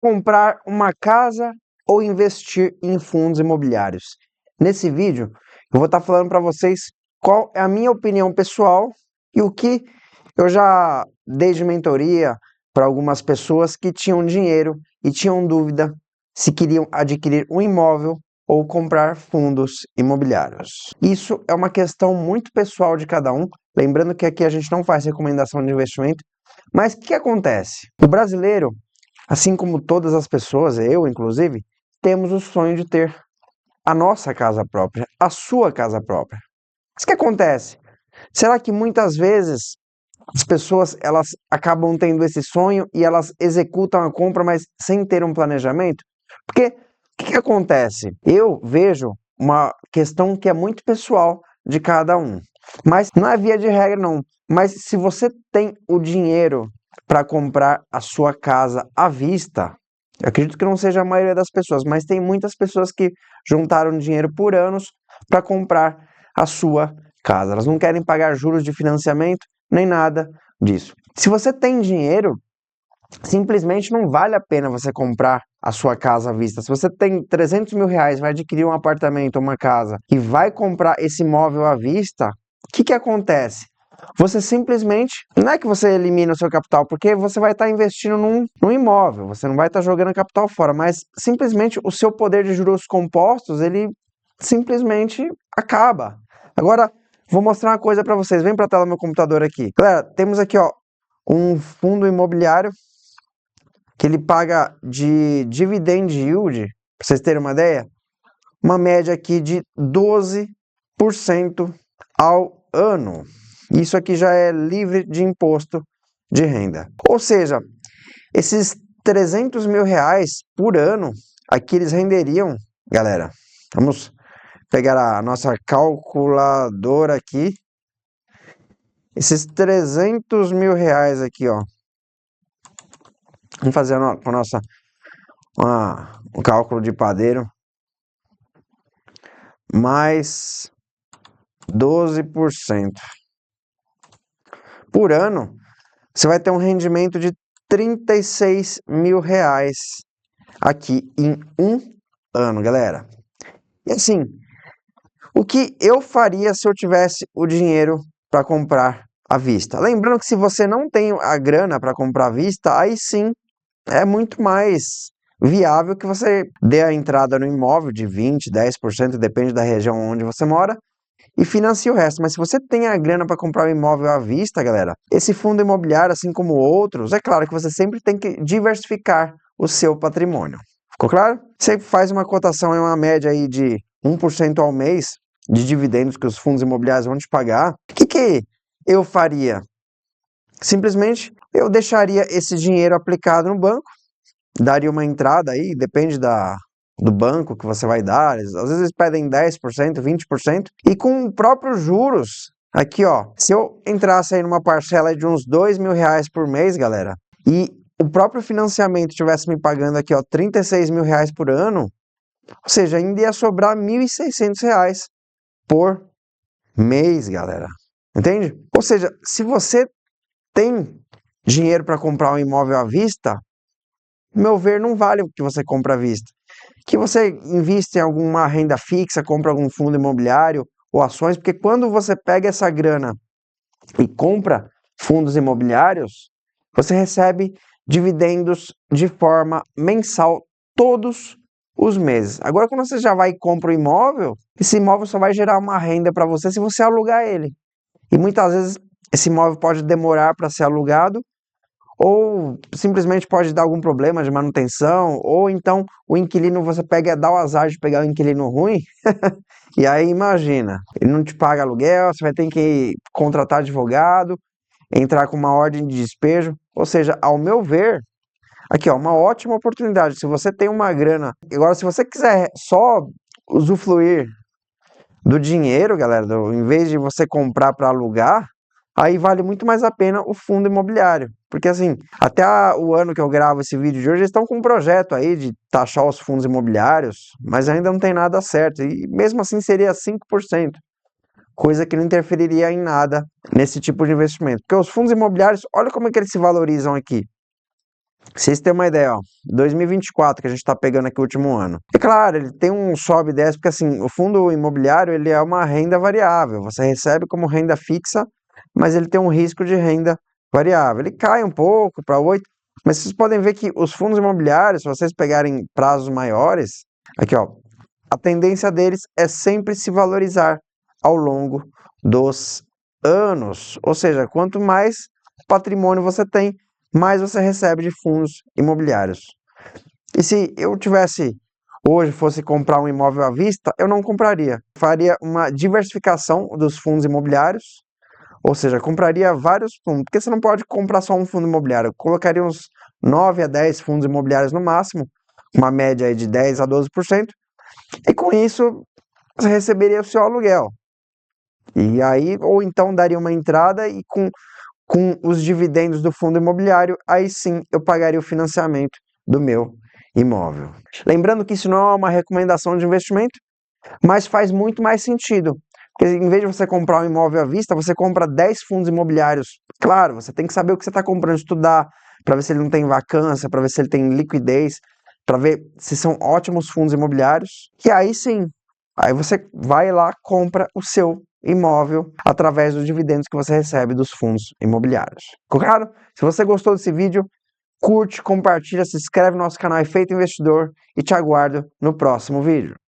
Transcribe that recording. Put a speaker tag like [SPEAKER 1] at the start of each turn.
[SPEAKER 1] Comprar uma casa ou investir em fundos imobiliários? Nesse vídeo, eu vou estar falando para vocês qual é a minha opinião pessoal e o que eu já dei de mentoria para algumas pessoas que tinham dinheiro e tinham dúvida se queriam adquirir um imóvel ou comprar fundos imobiliários. Isso é uma questão muito pessoal de cada um, lembrando que aqui a gente não faz recomendação de investimento, mas o que acontece? O brasileiro, assim como todas as pessoas, eu inclusive, temos o sonho de ter a nossa casa própria, a sua casa própria. Mas o que acontece? Será que muitas vezes as pessoas elas acabam tendo esse sonho e elas executam a compra, mas sem ter um planejamento? Porque o que acontece? Eu vejo uma questão que é muito pessoal de cada um, mas não é via de regra não. Mas se você tem o dinheiro para comprar a sua casa à vista, eu acredito que não seja a maioria das pessoas, mas tem muitas pessoas que juntaram dinheiro por anos para comprar a sua casa. Elas não querem pagar juros de financiamento nem nada disso. Se você tem dinheiro, simplesmente não vale a pena você comprar a sua casa à vista. Se você tem 300 mil reais, vai adquirir um apartamento, uma casa e vai comprar esse imóvel à vista, o que acontece? Você simplesmente, não é que você elimina o seu capital, porque você vai estar investindo num imóvel, você não vai estar jogando capital fora, mas simplesmente o seu poder de juros compostos, ele simplesmente acaba. Agora, vou mostrar uma coisa para vocês, vem para a tela do meu computador aqui. Galera, temos aqui ó, um fundo imobiliário que ele paga de dividend yield, para vocês terem uma ideia, uma média aqui de 12% ao ano. Isso aqui já é livre de imposto de renda. Ou seja, esses 300 mil reais por ano, aqui eles renderiam, galera, vamos pegar a nossa calculadora aqui, esses 300 mil reais aqui, ó, vamos fazer com a nossa um cálculo de padeiro, mais 12%. Por ano, você vai ter um rendimento de 36 mil reais aqui em um ano, galera. E assim, o que eu faria se eu tivesse o dinheiro para comprar à vista? Lembrando que se você não tem a grana para comprar à vista, aí sim é muito mais viável que você dê a entrada no imóvel de 20, 10%, depende da região onde você mora, e financie o resto. Mas se você tem a grana para comprar um imóvel à vista, galera, esse fundo imobiliário, assim como outros, é claro que você sempre tem que diversificar o seu patrimônio. Ficou claro? Você faz uma cotação em uma média aí de 1% ao mês de dividendos que os fundos imobiliários vão te pagar. O que eu faria? Simplesmente eu deixaria esse dinheiro aplicado no banco, daria uma entrada aí, depende do banco que você vai dar, às vezes eles pedem 10%, 20%, e com próprios juros, aqui ó, se eu entrasse aí numa parcela de uns 2 mil reais por mês, galera, e o próprio financiamento estivesse me pagando aqui ó, 36 mil reais por ano, ou seja, ainda ia sobrar 1.600 reais por mês, galera, entende? Ou seja, se você tem dinheiro para comprar um imóvel à vista, meu ver, não vale o que você compra à vista. Que você invista em alguma renda fixa, compra algum fundo imobiliário ou ações, porque quando você pega essa grana e compra fundos imobiliários, você recebe dividendos de forma mensal todos os meses. Agora, quando você já vai e compra um imóvel, esse imóvel só vai gerar uma renda para você se você alugar ele. E muitas vezes esse imóvel pode demorar para ser alugado, ou simplesmente pode dar algum problema de manutenção, ou então o inquilino, você dá o azar de pegar um inquilino ruim, e aí imagina, ele não te paga aluguel, você vai ter que contratar advogado, entrar com uma ordem de despejo, ou seja, ao meu ver, aqui ó, uma ótima oportunidade, se você tem uma grana, agora se você quiser só usufruir do dinheiro, galera, em vez de você comprar para alugar, aí vale muito mais a pena o fundo imobiliário. Porque assim, até o ano que eu gravo esse vídeo de hoje, eles estão com um projeto aí de taxar os fundos imobiliários, mas ainda não tem nada certo. E mesmo assim seria 5%, coisa que não interferiria em nada nesse tipo de investimento. Porque os fundos imobiliários, olha como é que eles se valorizam aqui. Vocês têm uma ideia, ó, 2024 que a gente está pegando aqui o último ano. E claro, ele tem um sobe e desce, porque assim, o fundo imobiliário ele é uma renda variável. Você recebe como renda fixa, mas ele tem um risco de renda variável. Ele cai um pouco para 8, mas vocês podem ver que os fundos imobiliários, se vocês pegarem prazos maiores, aqui ó, a tendência deles é sempre se valorizar ao longo dos anos. Ou seja, quanto mais patrimônio você tem, mais você recebe de fundos imobiliários. E se eu tivesse hoje fosse comprar um imóvel à vista, eu não compraria. Faria uma diversificação dos fundos imobiliários, ou seja, compraria vários fundos, porque você não pode comprar só um fundo imobiliário. Eu colocaria uns 9 a 10 fundos imobiliários no máximo, uma média aí de 10 a 12%, e com isso você receberia o seu aluguel. E aí, ou então daria uma entrada e com os dividendos do fundo imobiliário, aí sim eu pagaria o financiamento do meu imóvel. Lembrando que isso não é uma recomendação de investimento, mas faz muito mais sentido. Porque em vez de você comprar um imóvel à vista, você compra 10 fundos imobiliários. Claro, você tem que saber o que você está comprando, estudar, para ver se ele não tem vacância, para ver se ele tem liquidez, para ver se são ótimos fundos imobiliários. E aí sim, aí você vai lá, compra o seu imóvel através dos dividendos que você recebe dos fundos imobiliários. Ficou claro? Se você gostou desse vídeo, curte, compartilha, se inscreve no nosso canal Efeito Investidor e te aguardo no próximo vídeo.